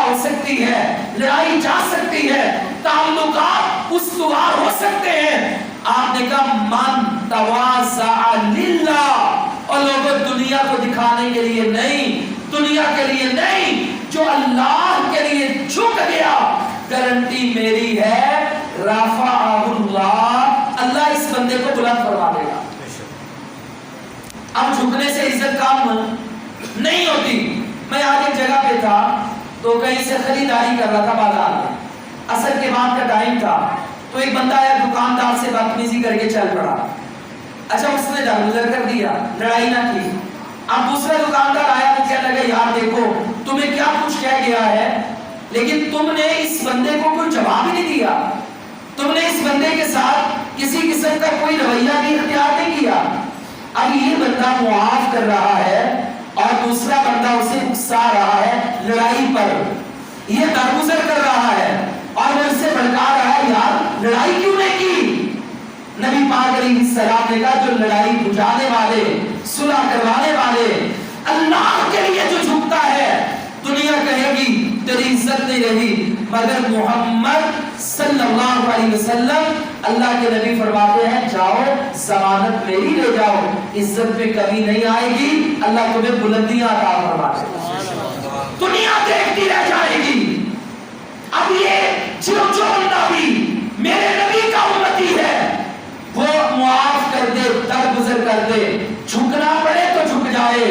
ہو سکتی ہے، لڑائی جا سکتی ہے، تعلقات استوار ہو سکتے ہیں۔ آپ نے کہا من تواضع للہ، اور لوگوں دنیا کو دکھانے کے لیے نہیں، دنیا کے لیے نہیں، جو اللہ کے لیے جھک گیا، گارنٹی میری ہے رفعہ اللہ، اللہ اس بندے کو بلند فرما دے گا۔ اب جھکنے سے عزت کام نہیں ہوتی۔ میں آج ایک جگہ پہ تھا تو کہیں سے خریداری کر رہا تھا بازار میں، عصر کے بعد کا ٹائم تھا، تو ایک بندہ آیا دکاندار سے بدتمیزی کر کے چل پڑا۔ اچھا اس نے درگزر کر دیا، لڑائی نہ کی۔ اب دوسرا دکاندار آیا تو کہنے لگا یار دیکھو تمہیں کیا کچھ کہہ گیا ہے، لیکن تم نے اس بندے کو کوئی جواب ہی نہیں دیا، تم نے اس بندے کے ساتھ کسی قسم کا کوئی رویہ بھی اختیار نہیں کیا۔ اب یہ بندہ معاف کر رہا ہے اور دوسرا بندہ اسے اکسا رہا ہے لڑائی پر، یہ درگزر کر رہا ہے اور وہ اس سے بھڑکا رہا ہے یار لڑائی کیوں نہیں کی؟ نبی پاک علیہ السلام نے کہا جو لڑائی بجھانے والے، صلح کروانے والے، اللہ کے لیے جو جھکتا ہے، دنیا کہے گی تیری عزت نہیں رہی، مگر محمد صلی اللہ علیہ وسلم اللہ کے نبی فرماتے ہیں جاؤ ضمانت میری لے جاؤ، عزت میں کمی نہیں آئے گی، اللہ تمہیں بلندیاں عطا فرما دے گا، دنیا دیکھتی رہ جائے گی۔ اب یہ جو بندہ بھی میرے نبی کا امتی ہے وہ معاف کر دے، درگزر کر دے، جھکنا پڑے تو جھک جائے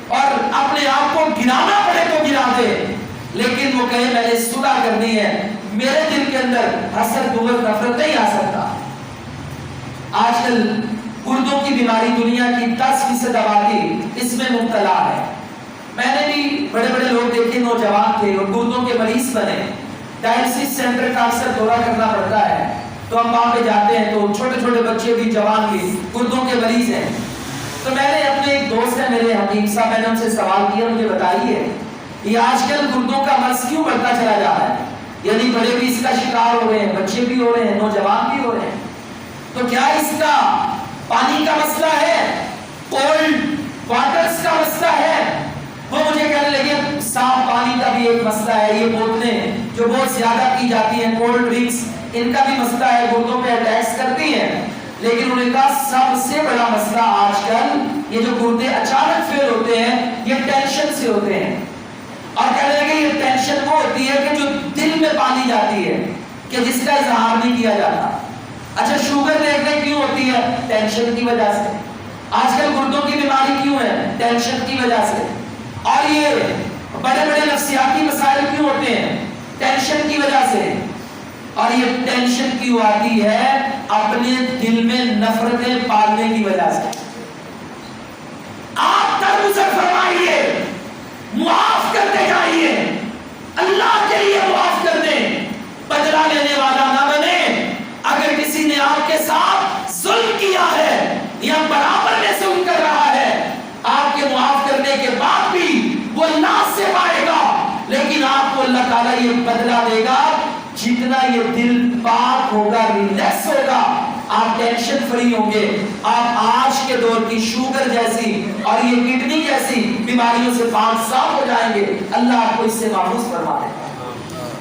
اور اپنے آپ کو گرانا پڑے تو گرا دے، لیکن وہ کہے میں نے صلح کرنی ہے، میرے دل کے اندر حسد بغض نفرت نہیں آ سکتا۔ آج کل گردوں کی بیماری دنیا کی 10% آبادی اس میں مبتلا ہے۔ میں نے بھی بڑے بڑے لوگ دیکھے نوجوان تھے اور گردوں کے مریض بنے، ڈائلسس سینٹر کا اکثر دورہ کرنا پڑتا ہے، تو ہم وہاں پہ جاتے ہیں تو چھوٹے چھوٹے بچے بھی جوان بھی گردوں کے مریض ہیں۔ تو میں نے اپنے ایک دوست ہے میرے حکیم صاحب، میں نے ان سے سوال کیا مجھے بتائیے یہ آج کل گردوں کا مرض کیوں بڑھتا چلا جا رہا ہے، یعنی بڑے بھی اس کا شکار ہو رہے ہیں، بچے بھی ہو رہے ہیں، نوجوان بھی ہو رہے ہیں، تو کیا اس کا پانی کا مسئلہ ہے، کولڈ واٹرز کا مسئلہ ہے؟ وہ مجھے کہنے لگے صاف پانی کا بھی ایک مسئلہ ہے، یہ بوتلیں جو بہت زیادہ پی جاتی ہیں، کولڈ ڈرنکس، ان کا بھی مسئلہ ہے، گردوں پہ اٹیکس کرتی ہیں، لیکن انہوں نے کہا سب سے بڑا مسئلہ آج کل یہ جو گردے اچانک فیل ہوتے ہیں یہ ٹینشن سے ہوتے ہیں، اور کہنے لگے یہ ٹینشن وہ ہوتی ہے کہ جو دل میں پانی جاتی ہے کہ جس کا اظہار نہیں کیا جاتا۔ اچھا شوگر دیکھنے کیوں ہوتی ہے؟ ٹینشن کی وجہ سے۔ آج کل گردوں کی بیماری کیوں ہے؟ ٹینشن کی وجہ سے۔ اور یہ بڑے بڑے نفسیاتی مسائل کیوں ہوتے ہیں؟ ٹینشن کی وجہ سے۔ اور یہ ٹینشن کیوں آتی ہے؟ اپنے دل میں نفرتیں پالنے کی وجہ سے۔ آپ درگزر فرمائیے، معاف کرتے جائیے، اللہ کے لیے معاف کر دیں، بدلہ لینے والا نہ بنے۔ اگر کسی نے آپ کے ساتھ ظلم کیا ہے یا برابر میں ظلم کر رہا ہے، آپ کے معاف کرنے کے بعد بھی وہ اللہ سے پائے گا، لیکن آپ کو اللہ تعالیٰ یہ بدلہ دے گا جتنا یہ دل پاک ہوگا، ریلیکس ہوگا، آپ ٹینشن فری ہوں گے، آپ آج کے دور کی شوگر جیسی اور یہ کڈنی جیسی بیماریوں سے پاک صاف ہو جائیں گے۔ اللہ آپ کو اس سے محفوظ فرما دے گا۔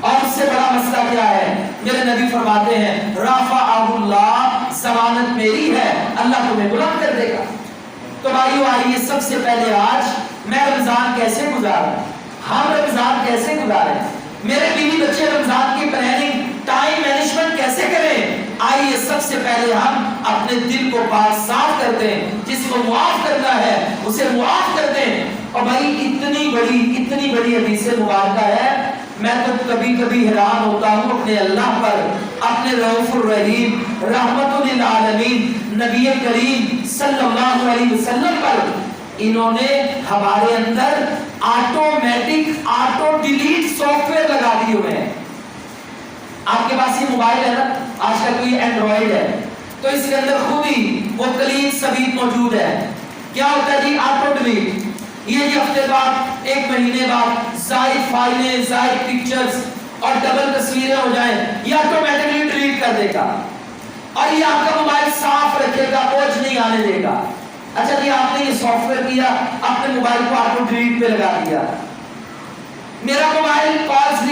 اور اس سے بڑا مسئلہ کیا ہے؟ میرے نبی فرماتے ہیں رفعہ اللہ، ضمانت میری ہے، اللہ تمہیں بلند کر دے گا۔ تو بھائیو آئیے سب سے پہلے آج میں رمضان کیسے گزاروں، ہم رمضان کیسے گزاریں، میرے بیوی بچے رمضان کی پلاننگ ٹائم مینجمنٹ کیسے کریں؟ آئیے سب سے پہلے ہم اپنے دل کو پاک صاف کر دیں، جس کو معاف کرنا ہے اسے معاف کر دیں۔ اور بھائی اتنی بڑی حدیث مبارکہ ہے، میں تو کبھی کبھی حیران ہوتا ہوں اپنے اللہ پر، اپنے رؤوف الرحیم رحمت للعالمین نبی کریم صلی اللہ علیہ وسلم پر۔ انہوں نے ہمارے اندر automatic auto delete software لگا دیے ہوئے ہیں۔ آپ کے پاس یہ موبائل ہے نا، آج کل کوئی اینڈرائیڈ ہے، تو اس کے اندر خود ہی وہ کلید ثبیت موجود ہے۔ کیا ہوتا ہے جی؟ آٹو ڈیلیٹ، یہ ہفتے بعد، ایک مہینے بعد زائد فائلیں، زائد پکچرز اور ڈبل تصویریں ہو جائیں، یہ آٹومیٹکلی ڈیلیٹ کر دے گا، اور یہ آپ کا موبائل صاف رکھے گا، بوجھ نہیں آنے دے گا۔ اچھا جی آپ نے یہ سافٹ ویئر کیا، اپنے موبائل کو آٹو ڈیلیٹ پہ لگا دیا، میرا موبائل کالز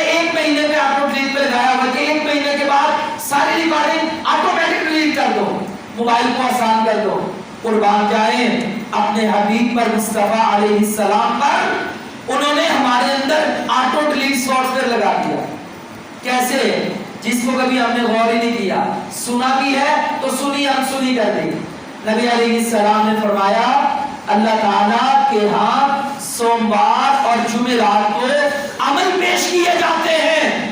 1 مہینے پہ آٹو ڈیلیٹ پہ لگایا ہوا کہ 1 مہینے کے بعد ساری ریکارڈنگ آٹومیٹک ڈیلیٹ کر دو، موبائل کو آسان کر دو۔ قربان جائیں اپنے حبیب پر، مصطفیٰ علیہ السلام پر انہوں نے ہمارے اندر آٹو ڈیلیٹ سافٹ ویئر لگا دیا۔ کیسے؟ جس کو کبھی ہم نے غور ہی نہیں کیا، سنا بھی ہے تو سنی انسنی کر دی۔ نبی علیہ السلام نے فرمایا اللہ تعالیٰ کے ہاں سوموار اور جمعرات کو عمل پیش کیے جاتے ہیں۔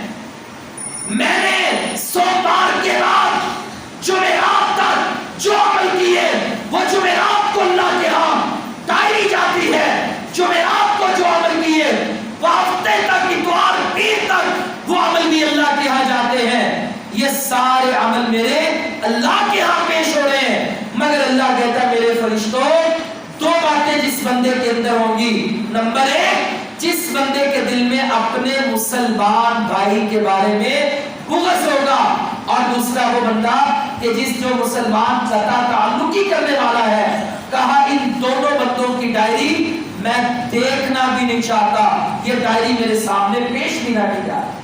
میں نے سوموار کے بعد جمعرات تک جو عمل کیے وہ جمعرات کو اللہ کے ہاں ڈائری جاتی ہے، جمعرات کو جو عمل کیے وہ ہفتے تک، اتوار پیر تک وہ عمل بھی اللہ کے ہاں جاتے ہیں۔ یہ سارے عمل میرے اللہ کے ہاں پیش ہو رہے ہیں، مگر اللہ کہتا ہے میرے فرشتوں 2 باتیں جس بندے کے اندر ہوں گی۔ نمبر 1، جس بندے کے دل میں اپنے مسلمان بھائی کے بارے میں بغض ہوگا، اور دوسرا وہ بندہ کہ جو مسلمان قطع تعلقی کرنے والا ہے۔ کہا ان دونوں بندوں کی ڈائری میں دیکھنا بھی نہیں چاہتا، یہ ڈائری میرے سامنے پیش بھی نہ کی جائے۔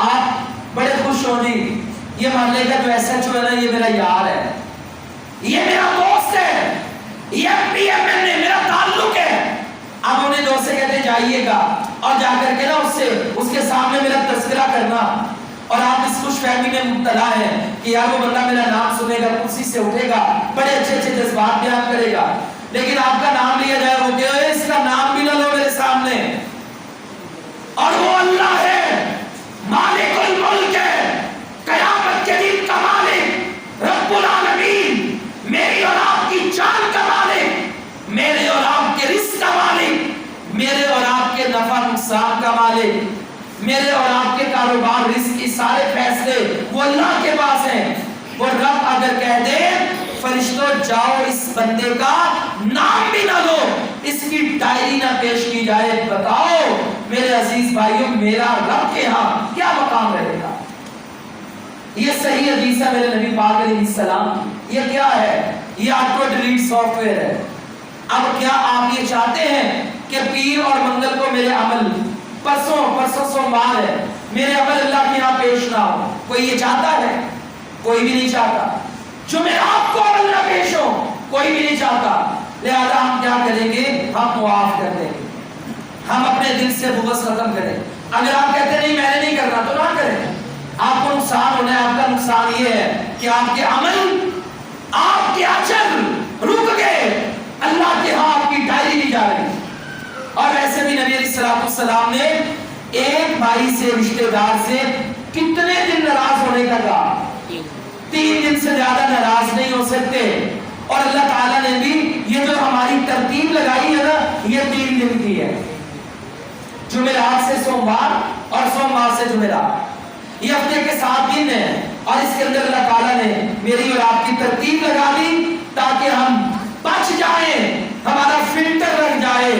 آپ بڑے خوش ہو جی، یہ محلے کا جو ایس ایچ او ہے نا، یہ میرا یار ہے، یہ میرا دوست ہے، یہ پی ایم ایل اے میرا تعلق ہے۔ اب انہیں دوست سے کہتے جائیے گا اور جا کر کے نا اس کے سامنے میرا تذکرہ کرنا، اور آپ اس خوش فہمی میں مبتلا ہیں کہ یار وہ بندہ میرا نام سنے گا، کرسی سے اٹھے گا، بڑے اچھے اچھے جذبات بیان کرے گا، لیکن آپ کا نام لیا جائے وہ کہ اس کا نام بھی نہ لو میرے سامنے۔ اور وہ اللہ ہے، مالک الملک ہے، قیامت کے دن کا مالک، رب العالمین، میری اور آپ کی جان کا مالک، میرے اور آپ کے رزق کا مالک، میرے اور آپ کے نفع نقصان کا مالک، میرے اور آپ کے کاروبار رزق کی سارے فیصلے وہ اللہ کے پاس ہیں۔ وہ رب اگر کہہ دے فرشتوں جاؤ اس بندے کا نام بھی نہ لو، اس کی ڈائری نہ پیش کی جائے، بتاؤ میرے عزیز بھائیوں میرا رب کے ہاں کیا مقام رہے گا؟ یہ صحیح حدیث ہے میرے نبی پاک علیہ السلام۔ یہ کیا ہے؟ یہ آٹو ڈیلیٹ سافٹ ویئر ہے۔ اب کیا آپ یہ چاہتے ہیں کہ پیر اور منگل کو میرے عمل، پرسوں سوموار ہے، میرے عمل اللہ کے یہاں پیش نہ ہو؟ کوئی یہ چاہتا ہے؟ کوئی بھی نہیں چاہتا۔ جمعرات کو عمل نہ پیش ہو، کوئی بھی نہیں چاہتا۔ لہذا ہم کیا کریں گے؟ ہم معاف کر دیں گے، ہم اپنے دل سے بغض ختم کریں۔ اگر آپ کہتے ہیں نہیں میں نے نہیں کرنا تو نہ کریں، آپ کو نقصان ہونا ہے۔ آپ کا نقصان یہ ہے کہ آپ کے عمل، آپ کے اجر رک گئے، اللہ کے ہاں آپ کی ڈائری نہیں جا رہی۔ اور ویسے بھی نبی علیہ السلام نے ایک بھائی سے، رشتہ دار سے کتنے دن ناراض ہونے کا کہا؟ 3 دن سے زیادہ ناراض نہیں ہو سکتے۔ اور اللہ تعالیٰ نے بھی یہ جو ہماری ترتیب لگائی ہے نا، یہ 3 دن کی ہے، جمعرات سے سوموار اور سوموار سے جمعرات، یہ ہفتے کے 7 دن ہیں۔ اور اس کے اندر اللہ تعالیٰ نے میری اور آپ کی ترتیب لگا دی تاکہ ہم بچ جائیں، ہمارا فلٹر لگ جائے،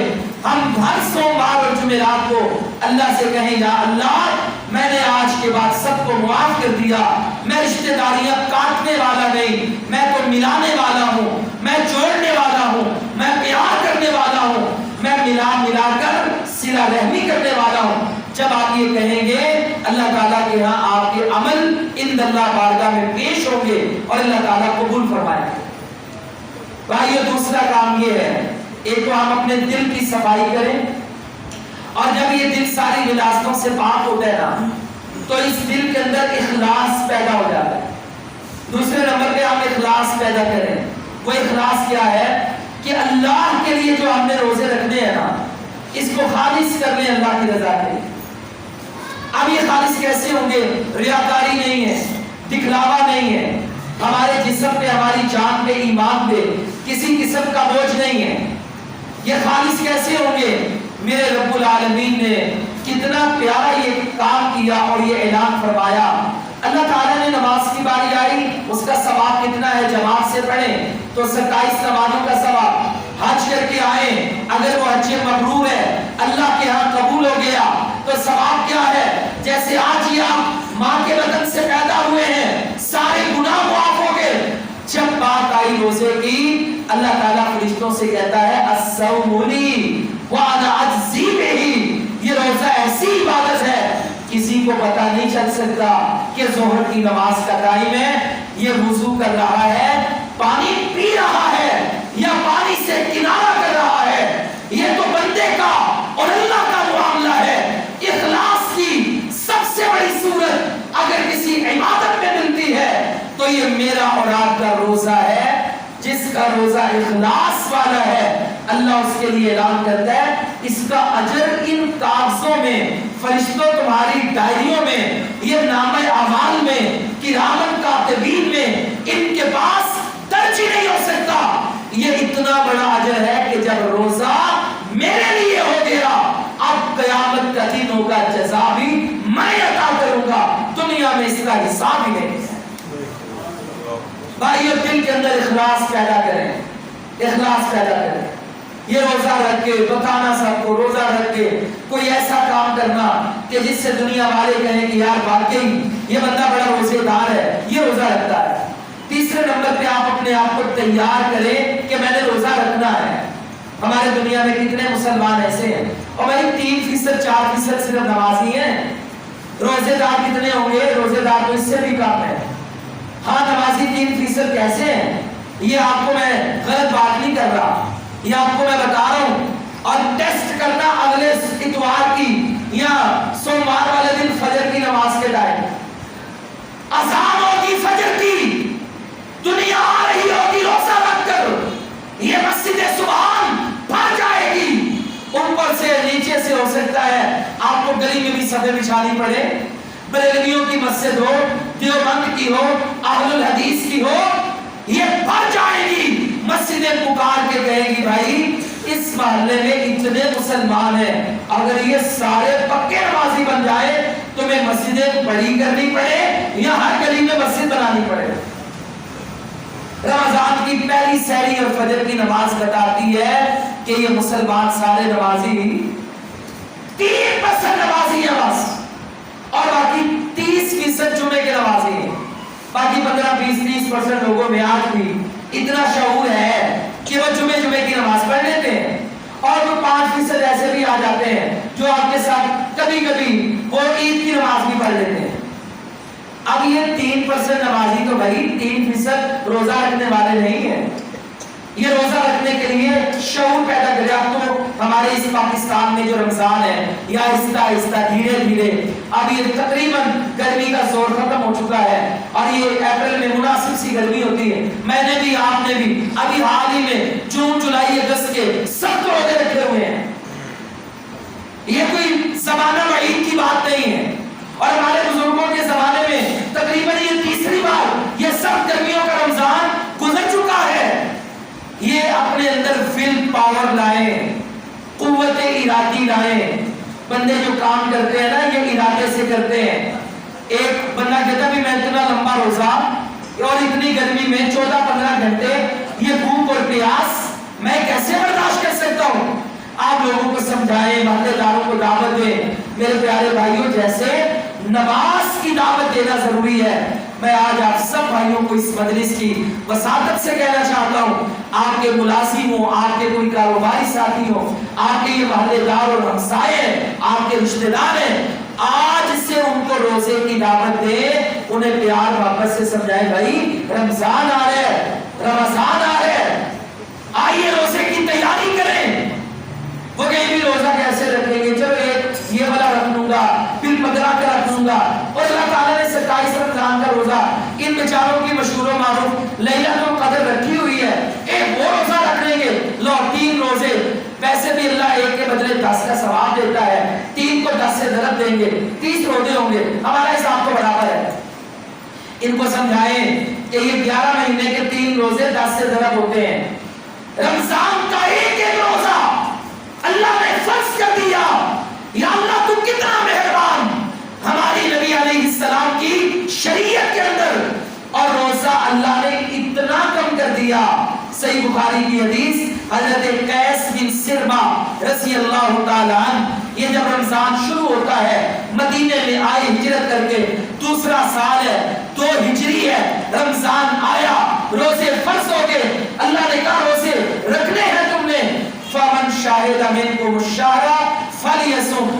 ہم ہر سوموار اور جمعرات کو اللہ سے کہیں یا اللہ میں نے آج کے بعد سب کو معاف کر دیا، میں رشتہ داریاں کاٹنے والا نہیں، میں تو ملانے والا ہوں، میں جوڑنے والا ہوں، میں پیار کرنے والا ہوں، میں ملا کر صلہ رحمی کرنے والا ہوں۔ جب آپ یہ کہیں گے اللہ تعالیٰ کے ہاں آپ کے عمل عند اللہ بارگاہ میں پیش ہوں گے اور اللہ تعالیٰ قبول فرمائے گا۔ بھائیو دوسرا کام یہ ہے، ایک تو ہم اپنے دل کی صفائی کریں، اور جب یہ دل ساری غلاظتوں سے پاک ہوتا ہے نا تو اس دل کے اندر اخلاص پیدا ہو جاتا ہے۔ دوسرے نمبر پہ ہم اخلاص پیدا کریں۔ وہ اخلاص کیا ہے کہ اللہ کے لیے جو ہم نے روزے رکھنے ہیں نا، اس کو خالص کر لیں اللہ کی رضا کے لیے۔ اب یہ خالص کیسے ہوں گے؟ ریاکاری نہیں ہے، دکھلاوا نہیں ہے، ہمارے جسم پہ، ہماری جان پہ، ایمان پہ کسی قسم کا بوجھ نہیں ہے۔ یہ خالص کیسے ہوں گے؟ میرے رب العالمین نے کتنا پیارا یہ کام کیا اور یہ اعلان فرمایا۔ اللہ تعالیٰ نے نماز کی باری آئی، اس کا ثواب کتنا ہے؟ جماعت سے پڑھیں تو 27 نمازوں کا ثواب، حج کر کے آئیں، اگر وہ حج مبرور ہے اللہ کے ہاں قبول ہو گیا تو ثواب کیا ہے؟ جیسے آج ہی آپ ماں کے بدن سے پیدا ہوئے ہیں، سارے گناہ معاف ہو گئے۔ جب بات آئی روزے کی، اللہ تعالیٰ فرشتوں سے کہتا ہے الصوم لی وانا اجزی بہ، یہ روزہ ایسی سکتا کہ ظہر کی نماز کا ٹائم ہے، یہ وضو کر رہا ہے، پانی پی رہا ہے یا پانی سے کنارہ کر رہا ہے، یہ تو بندے کا اور اللہ کا معاملہ ہے۔ اخلاص کی سب سے بڑی صورت اگر کسی عبادت میں ملتی ہے تو یہ میرا اور آپ کا روزہ ہے۔ جس کا روزہ اخلاص والا ہے اللہ اس کے لیے اعلان کرتا ہے اس کا اجر ان کاغذوں میں، فرشتوں تمہاری ڈائریوں میں، یہ نامہ اعمال میں، کرامن کاتبین میں، ان کے پاس درج ہی نہیں ہو سکتا۔ یہ اتنا بڑا اجر ہے کہ جب روزہ میرے لیے ہو گیا اب قیامت کا دن ہوگا، جزا بھی میں عطا کروں گا، دنیا میں اس کا حساب ہی نہیں ہے۔ بھائیو دل کے اندر اخلاص پیدا کریں، اخلاص پیدا کریں۔ یہ روزہ رکھ کے بتانا سب کو، روزہ رکھ کے کوئی ایسا کام کرنا کہ جس سے دنیا والے کہیں کہ یار واقعی یہ بندہ بڑا روزے دار ہے، یہ روزہ رکھتا ہے۔ تیسرے نمبر پہ آپ اپنے آپ کو تیار کریں کہ میں نے روزہ رکھنا ہے۔ ہمارے دنیا میں کتنے مسلمان ایسے ہیں اور بھائی 3%، 4% صرف نمازی ہیں، روزے دار کتنے ہوں گے؟ روزے دار تو اس سے بھی کم ہے۔ ہاں نمازی 3% کیسے ہیں؟ یہ آپ کو میں غلط بات نہیں کر رہا، یہ آپ کو میں بتا رہا ہوں۔ اور ٹیسٹ کرنا اگلے اتوار کی یا سوموار والے دن فجر کی نماز کے ٹائم اذان ہوگی، فجر کی دنیا آ رہی ہوگی روزہ رکھ کر، یہ مسجد سبحان بھر جائے گی، اوپر سے نیچے سے ہو سکتا ہے آپ کو گلی میں بھی صفیں بچھانی پڑے، بریلویوں کی مسجد ہو، دیوبند کی ہو، اہل الحدیث کی ہو، یہ بھر جائے گی۔ مسجدیں پکار کے کہے گی بھائی اس محلے میں اتنے مسلمان ہیں، اگر یہ سارے پکے نمازی بن جائے تمہیں مسجدیں بڑی کرنی پڑے یا ہر گلی میں مسجد بنانی پڑے۔ رمضان کی پہلی سحری اور فجر کی نماز بتاتی ہے کہ یہ مسلمان سارے نمازی 3% نمازی ہیں بس، اور باقی 30% جمعے کے نمازی ہیں۔ باقی 15-20-30% لوگوں میں آج بھی اتنا شعور ہے کہ وہ جمعے کی نماز پڑھ لیتے ہیں، اور وہ 5% ایسے بھی آ جاتے ہیں جو آپ کے ساتھ کبھی کبھی وہ عید کی نماز بھی پڑھ لیتے ہیں۔ اب یہ 3% نمازی تو بھائی 3% روزہ رکھنے والے نہیں ہیں۔ یہ روزہ رکھنے کے لیے شعور پیدا کرے۔ اب تو ہمارے اس پاکستان میں جو رمضان ہے یا آہستہ آہستہ دھیرے دھیرے اب یہ تقریباً گرمی کا زور ختم ہو چکا ہے اور یہ اپریل میں مناسب سی گرمی ہوتی ہے۔ میں نے بھی، آپ نے بھی ابھی حال ہی میں جون جولائی اگست کے سب روزے رکھے ہوئے ہیں۔ یہ کوئی زمانہ وعید کی بات نہیں ہے، اور ہمارے بزرگوں کے زمانے میں تقریباً یہ تیسری بار یہ سب گرمیوں کا رمضان گزر چکا ہے۔ یہ اپنے اندر ول پاور لائیں، قوت ارادی لائیں۔ بندے جو کام کرتے ہیں نا یہ ارادے سے کرتے ہیں۔ ایک بندہ کہتا بھی میں اتنا لمبا روزہ اور اتنی گرمی میں 14-15 گھنٹے یہ بھوک اور پیاس میں کیسے برداشت کر سکتا ہوں؟ آپ لوگوں کو سمجھائیں، محلے داروں کو دعوت دیں۔ میرے پیارے بھائیوں، جیسے نماز کی دعوت دینا ضروری ہے، میں آج آپ سب بھائیوں کو اس مجلس کی وساطت سے کہنا چاہتا ہوں، آپ کے ملازم ہوں، آپ کے کوئی کاروباری ساتھی ہوں، آپ کے یہ محلے دار اور ہمسائے ہیں، آپ کے رشتہ دار ہیں، آج سے ان کو روزے کی دعوت دیں، انہیں پیار محبت سے سمجھائیں بھائی رمضان آ رہا ہے، رمضان آ رہا ہے، آئیے روزے کی تیاری کریں۔ وہ کہیں بھی روزہ کیسے رکھیں گے؟ چلو ایک یہ والا رکھ لوں گا، پھر 15 کا رکھ لوں گا، اور اللہ تعالیٰ نے 27 رمضان کا روزہ ان بیچاروں کی مشہور و معروف لیلۃ القدر رکھی ہوئی ہے، ایک وہ روزہ رکھ لیں گے، لو 3 روزے، ویسے بھی اللہ ایک کے بدلے 10 کا ثواب دیتا ہے، 3 کو 10 سے ضرب دیں گے، 30 روزے ہوں گے، ہمارا حساب تو برابر ہے۔ ان کو سمجھائیں کہ یہ 11 مہینے کے 3 روزے 10 سے ضرب ہوتے ہیں، رمضان کا ایک روزہ اللہ نے فرض کر دیا۔ یا اللہ تو کتنا مہربان، ہماری نبی علیہ السلام کی شریعت کے اندر، اور روزہ اللہ نے اتنا کم کر دیا۔ صحیح بخاری کی حدیث، حضرت قیس بن سرما رضی اللہ تعالیٰ عنہ، یہ جب رمضان شروع ہوتا ہے مدینے میں آئے ہجرت کر کے، دوسرا سال ہے 2 ہجری ہے، رمضان آیا، روزے فرض ہو گئے، اللہ نے کہا روزے رکھنے ہیں تم نے، فمن شاہد منکم الشہر فلیصم،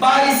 22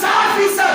60%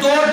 2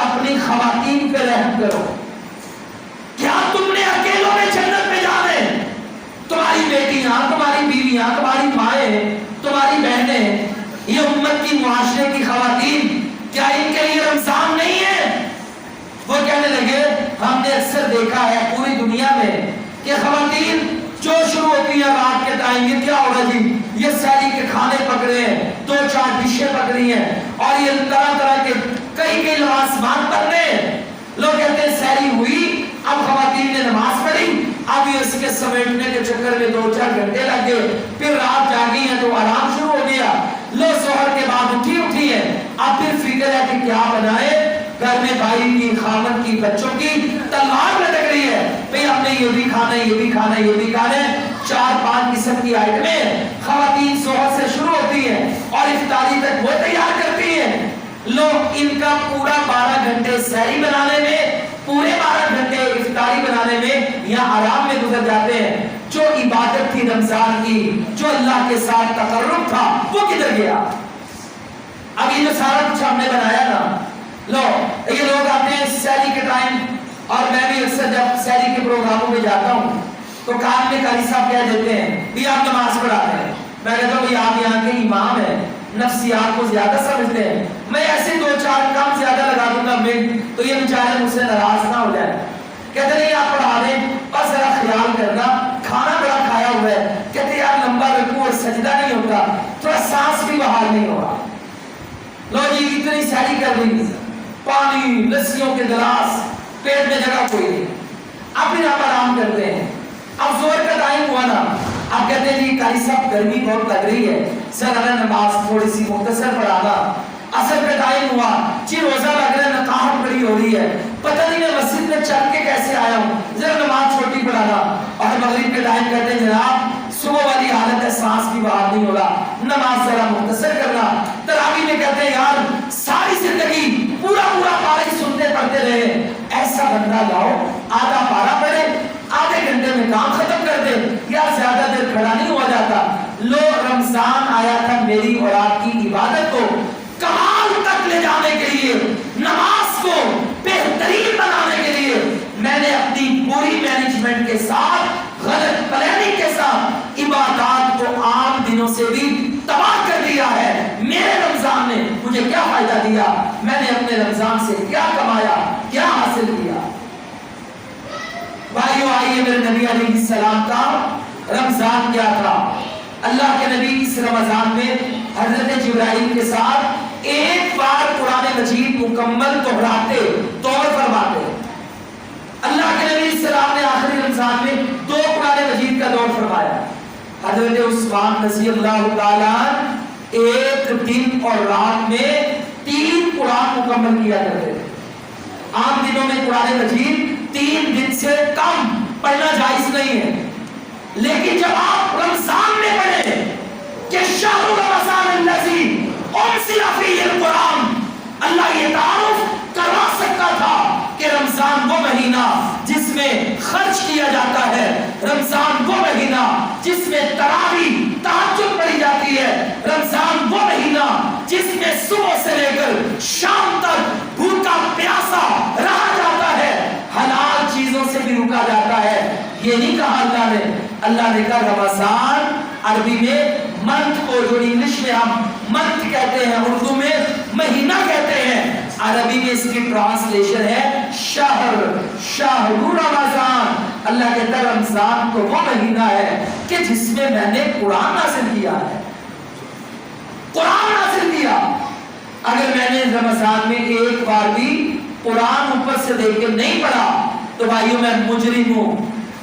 اپنی خواتین پہ رحم کرو. کیا تم نے اکیلوں میں جنت میں جانا ہے؟ تمہاری بیٹیاں، تمہاری بیویاں، تمہاری مائیں، تمہاری بہنیں، یہ امت کی، معاشرے کی خواتین، کیا ان کے لیے رمضان نہیں ہے؟ وہ کہنے لگے ہم نے اکثر دیکھا ہے پوری دنیا میں کہ خواتین جو شروع ہوتی ہے رات کے ٹائم، یہ کیا ہوگا جی، یہ سحری کے کھانے پک رہے ہیں، 2-4 ڈشیں پک رہی ہیں، اور یہ طرح طرح کے کئی لوازمات پک رہے ہیں. لوگ کہتے ہیں سحری ہوئی، اب خواتین نے نماز پڑھی، اب یہ اس کے سمیٹنے کے چکر میں 2-4 گھنٹے لگ گئے، پھر رات جاگی ہیں تو آرام شروع ہو گیا. لو ظہر کے بعد اٹھی ہے، اب پھر فکر ہے کہ کیا بنائے، گھر میں بھائی کی، خامن کی، بچوں کی تلوار لٹک رہی ہے، بھئی ہم نے یہ بھی کھانا ہے، یہ بھی کھانا ہے، یہ بھی کھانا ہے، 4-5 قسم کی آئٹمیں خواتین ظہر سے شروع ہوتی ہیں اور افطاری تک وہ تیار کرتی ہیں. لوگ ان کا پورا 12 گھنٹے سحری بنانے میں، پورے 12 گھنٹے افطاری بنانے میں یا آرام میں گزر جاتے ہیں. جو عبادت تھی رمضان کی، جو اللہ کے ساتھ تقرب تھا، وہ کدھر گیا؟ اب یہ جو سارا کچھ ہم نے بنایا نا، لو یہ لوگ آتے ہیں سحری کے ٹائم، اور میں بھی اکثر جب سحری کے پروگراموں میں جاتا ہوں تو کان میں قاری صاحب کہہ دیتے ہیں بھی آپ نماز پڑھاتے ہیں. میں کہتا ہوں آپ یہاں کے امام ہیں، نفسیات کو زیادہ سمجھتے ہیں، میں ایسے 2-4 کام زیادہ لگا دوں گا تو یہ بیچارے مجھ سے ناراض نہ ہو جائے. کہتے نہیں آپ پڑھا دیں، بس ذرا خیال کرنا، کھانا بڑا کھایا ہوا ہے. کہتے یار لمبا رکوع اور سجدہ نہیں ہوتا، تھوڑا سانس بھی بحال نہیں ہوگا. لو جی اتنی سحری کر لی، پانی، لسیوں کے گلاس، پیٹ میں جگہ کوئی نہیں، اب پھر آپ آرام کرتے ہیں. اب زور کا ٹائم ہوا نا، آپ کہتے ہیں جی قاری صاحب گرمی بہت لگ رہی ہے، سر نماز تھوڑی سی مختصر پڑھانا. اثر کا ٹائم ہوا، جی روزہ لگ رہا ہے، نقاہت بڑی ہو رہی ہے، پتہ نہیں میں مسجد میں چل کے کیسے آیا ہوں، ذرا نماز چھوٹی پڑھانا. اور مغرب کے ٹائم کہتے ہیں جناب صبح والی حالت ہے، سانس بھی باہر نہیں ہو رہا، نماز ذرا مختصر کرنا. تراویح میں کہتے ہیں یار ساری زندگی پورا پارہ سنتے پڑھتے رہے، ایسا بندہ لاؤ آدھا پارہ پڑھے، آدھے گھنٹے میں کام ختم کر دے، یا زیادہ دیر کھڑا نہیں ہوا جاتا. لو رمضان آیا تھا میری اور آپ کی عبادت کو کمال تک لے جانے کے لیے، نماز کو بہترین بنانے کے لیے. میں نے اپنی پوری مینجمنٹ کے ساتھ، غلط پلاننگ کے ساتھ عبادات کو عام دنوں سے بھی تباہ کر دیا ہے. میرے رمضان نے مجھے کیا فائدہ دیا، میں نے اپنے رمضان سے کیا کمایا، کیا حاصل کیا. بھائیو آئیے میرے نبی علیہ السلام کا رمضان کیا تھا. اللہ کے نبی اس رمضان میں حضرت جبرائیل کے ساتھ ایک بار قرآن مجید مکمل دہراتے، طور فرماتے. اللہ کے نبی السلام نے آخری رمضان میں 2 قرآن مجید کا دور فرمایا. حضرت عثمان رضی اللہ تعالیٰ ایک دن اور رات میں 3 قرآن مکمل کیا کرتے تھے. عام دنوں میں قرآن مجید 3 دن سے کم پڑھنا جائز نہیں ہے، لیکن جب آپ رمضان میں پڑھیں کہ شہر رمضان الذی انزل فیہ القرآن، اللہ یہ تعارف کروا سکتا تھا کہ رمضان وہ مہینہ جس میں خرچ کیا جاتا ہے، رمضان وہ مہینہ جس میں تراویح تہجد پڑھی جاتی ہے، رمضان وہ مہینہ جس میں صبح سے لے کر شام تک بھوکا پیاسا رہا جاتا ہے، حلال چیزوں سے بھی رکا جاتا ہے. یہ نہیں کہا اللہ نے کہا رمضان عربی میں منتھ کو، جو انگلش میں ہم منتھ کہتے ہیں، اردو میں مہینہ کہتے ہیں، عربی میں اس کی ٹرانسلیشن ہے شہر رمضان. اللہ کہتا ہے رمضان تو وہ مہینہ ہے کہ جس میں میں نے قرآن نازل کیا ہے، قرآن نازل کیا. اگر میں نے رمضان میں ایک بار بھی قرآن اوپر سے دیکھ کے نہیں پڑھا تو بھائیوں میں مجرم ہوں.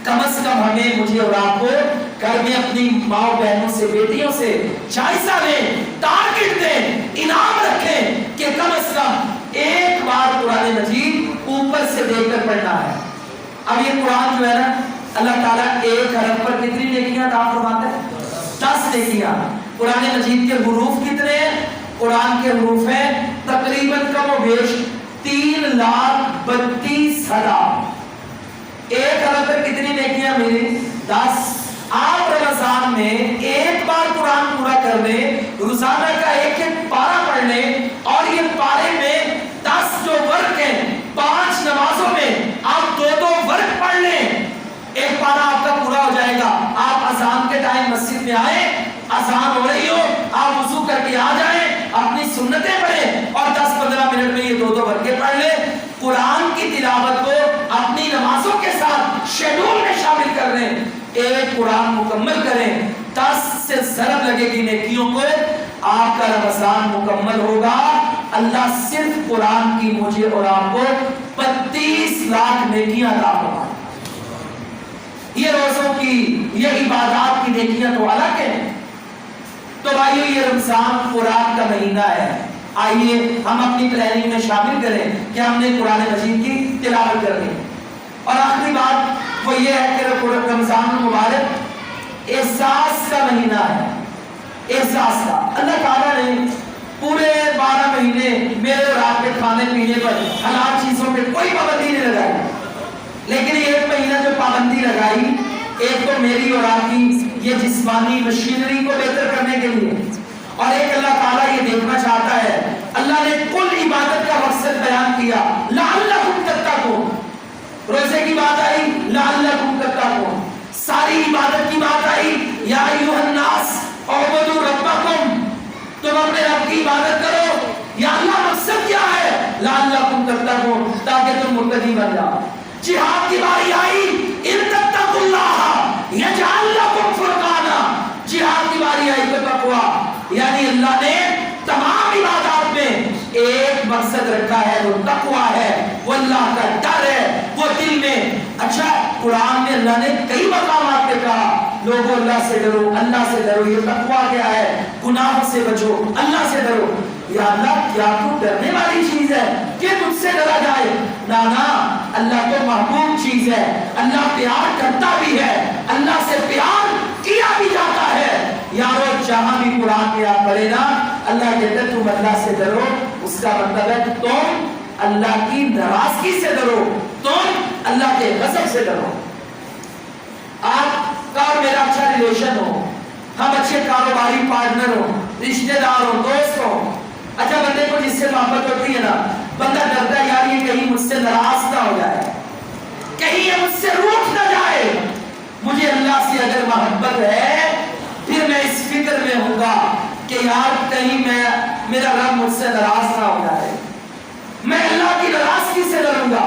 کم از کم ہمیں، مجھے اور آپ کو گھر میں اپنی ماں بہنوں سے، بیٹیوں سے جائزہ لیں، ٹارگٹ دیں، انعام رکھیں کہ کم از کم ایک بار قرآن مجید اوپر سے دیکھ کر پڑھنا ہے. اب یہ قرآن جو ہے نا، اللہ تعالیٰ ایک حرف پر کتنی نیکیاں عطا فرماتے ہیں؟ 10 نیکیاں. قرآن مجید کے حروف کتنے ہیں؟ قرآن کے حروف ہیں تقریباً کم و بیش 3,32,000. ایک حرف پر کتنی نیکیاں ملی؟ 10. آپ رمضان میں ایک بار قرآن پورا کر لیں، روزانہ کا ایک پارہ پڑھ لیں، اور یہ پارے میں 10 مسجد میں آئے, اذان ہو رہی ہو, آپ وضو کر کے آ جائیں, اپنی سنتیں پڑھیں اور 10-15 منٹ میں یہ 2 برقعے پڑھ لیں. قرآن کی تلاوت کو اپنی نمازوں کے ساتھ شیڈول میں شامل کر لیں. ایک قرآن مکمل کریں, 10 سے ضرب لگے گی نیکیوں کو. آپ کا رمضان مکمل ہوگا. اللہ صرف قرآن کی مجھے اور آپ کو 32 لاکھ نیکیاں عطا فرمائے. یہ روزوں کی, یہ عبادات کی نیکیاں تو الگ ہیں. تو بھائیو یہ رمضان قرآن کا مہینہ ہے. آئیے ہم اپنی پلاننگ میں شامل کریں کہ ہم نے قرآن مجید کی تلاوت کرنی ہے. اور آخری بات وہ یہ ہے کہ رمضان المبارک احساس کا مہینہ ہے. احساس کا, اللہ تعالیٰ نے پورے 12 مہینے میرے اور آپ کے کھانے پینے پر حلال چیزوں پہ کوئی پابندی نہیں لگائی, لیکن ایک مہینہ جو پابندی لگائی, ایک تو میری اور آپ کی یہ جسمانی مشینری کو بہتر کرنے کے لیے, اور ایک اللہ تعالیٰ یہ دیکھنا چاہتا ہے. اللہ نے کل عبادت کا مقصد بیان کیا, لعلکم تتقون. روزے کی بات آئی, لعلکم تتقون. ساری عبادت کی بات آئی, یا ایھا الناس اعبدوا ربکم, تم اپنے رب کی عبادت کرو. یا اللہ مقصد کیا ہے, لعلکم تتقون, تاکہ تم متقی بن جاؤ. جہاد کی باری آئی, ان تتقوا اللہ یجعل لکم فرقانا. جہاد کی باری آئی تو تقوی, یعنی اللہ نے تمام عبادات میں ایک مقصد رکھا ہے, وہ تقوی ہے, وہ اللہ کا ڈر ہے, وہ دل میں. اچھا, قرآن میں اللہ نے کئی مقامات پہ کہا لوگوں اللہ سے ڈرو, اللہ سے ڈرو. یہ تقوی کیا ہے, گناہوں سے بچو, اللہ سے ڈرو. یا اللہ کیا تو ڈرنے والی چیز ہے کہ تجھ سے ڈرا جائے؟ نانا, اللہ تو محبوب چیز ہے. اللہ پیار کرتا بھی ہے, اللہ سے پیار کیا بھی جاتا ہے. یارو جہاں بھی قرآن میں آپ پڑھے نا, اللہ کہتا ہے تم اللہ سے ڈرو, اس کا مطلب ہے تم اللہ کی ناراضگی سے ڈرو, تم اللہ کے غضب سے ڈرو. آپ کا اور میرا اچھا ریلیشن ہو, ہم اچھے کاروباری پارٹنر ہو, رشتہ دار ہو, دوست ہو. اچھا, بندے کو جس سے محبت ہوتی ہے نا, بندہ ڈرتا ہے یار یہ کہیں مجھ سے ناراض نہ ہو جائے, کہیں یہ مجھ سے روٹھ نہ جائے. مجھے اللہ سے اگر محبت ہے پھر میں اس فکر میں ہوں گا کہ یار کہیں میرا رب مجھ سے ناراض نہ ہو جائے. میں اللہ کی ناراضگی سے ڈروں گا,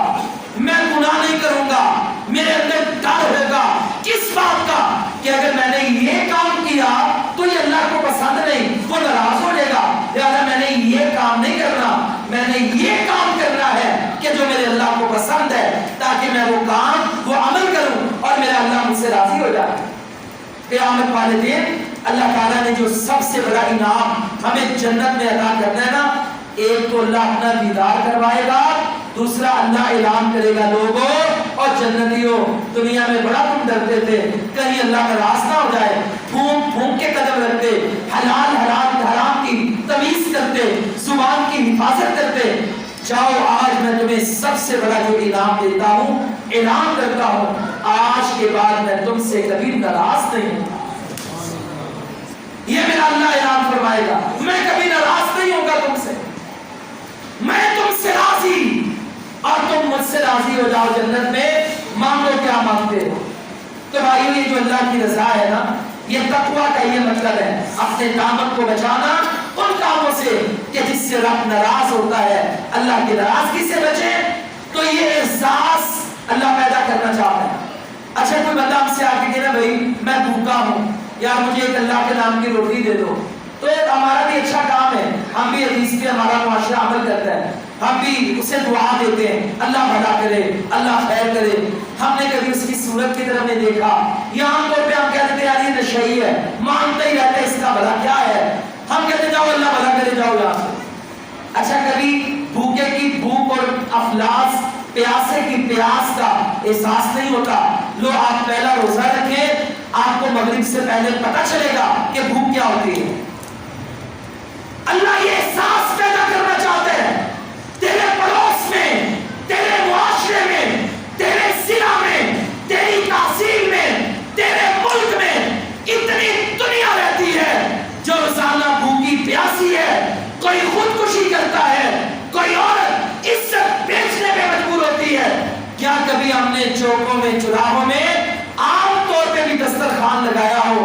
میں گناہ نہیں کروں گا. میرے اندر ڈر ہوگا کس بات کا کہ اگر میں نے یہ کام کیا تو یہ اللہ کو پسند نہیں, وہ ناراض ہو جائے گا. لہذا میں نے یہ کام نہیں کرنا, میں نے یہ کام کرنا ہے کہ جو میرے اللہ کو پسند ہے, تاکہ میں وہ کام, وہ عمل کروں اور میرا اللہ مجھ سے راضی ہو جائے. قیامت والے دن اللہ تعالیٰ نے جو سب سے بڑا انعام ہمیں جنت میں عطا کرنا ہے نا, ایک تو اللہ اپنا دیدار کروائے گا, دوسرا اللہ اعلان کرے گا لوگوں اور جنتیوں, دنیا میں بڑا تم ڈرتے تھے کہیں اللہ ناراض نہ ہو جائے, پھونک پھونک کے قدم رکھتے, حلال حرام کی تمیز کرتے, زبان کی حفاظت کرتے. جاؤ, آج میں تمہیں سب سے بڑا جو انعام دیتا ہوں, اعلان کرتا ہوں, آج کے بعد میں تم سے کبھی ناراض نہیں ہوں. یہ میرا اللہ اعلان فرمائے گا, میں کبھی ناراض نہیں ہوں گا تم سے, میں تم سے راضی اور تم مجھ سے راضی ہو جاؤ. جنت میں مانگو کیا مانگتے ہو. تو بھائیو یہ جو اللہ کی رضا ہے نا, یہ تقوی کا یہ مطلب ہے اپنے دامن کو بچانا ان کاموں سے کہ جس سے رب ناراض ہوتا ہے, اللہ کی ناراضگی سے بچے. تو یہ احساس اللہ پیدا کرنا چاہتا ہے. اچھا, کوئی بندہ ہم سے آ کے کہنا بھائی میں بھوکا ہوں, یا مجھے ایک اللہ کے نام کی روٹی دے دو, تو ہمارا بھی اچھا کام ہے, ہم بھی حدیث پہ ہمارا معاشرہ عمل کرتا ہے, ہم بھی اسے دعا دیتے ہیں اللہ بھلا کرے, اللہ خیر کرے. ہم نے کبھی اس کی صورت کی طرف نہیں دیکھا, یا عام طور پہ ہم کہتے ہیں یار یہ نشئی ہے, مانگتے ہی رہتے اس کا بھلا کیا ہے, ہم کہتے جاؤ اللہ بھلا کرے, جاؤ یہاں سے. اچھا, کبھی بھوکے کی بھوک اور افلاس, پیاسے کی پیاس کا احساس نہیں ہوتا. لو آپ پہلا روزہ رکھیں, آپ کو مغرب سے پہلے پتہ چلے گا کہ بھوک کیا ہوتی ہے. اللہ یہ احساس پیدا کرنا چاہتے ہیں تیرے پڑوس میں, تیرے معاشرے میں, تیرے ضلع میں, تیری تحصیل میں, تیرے ملک میں اتنی دنیا رہتی ہے جو روزانہ بھوکی پیاسی ہے. کوئی خودکشی کرتا ہے, کوئی عورت عزت بیچنے میں مجبور ہوتی ہے. کیا کبھی ہم نے چوکوں میں, چراہوں میں عام طور پہ بھی دسترخوان لگایا ہو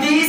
30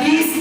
30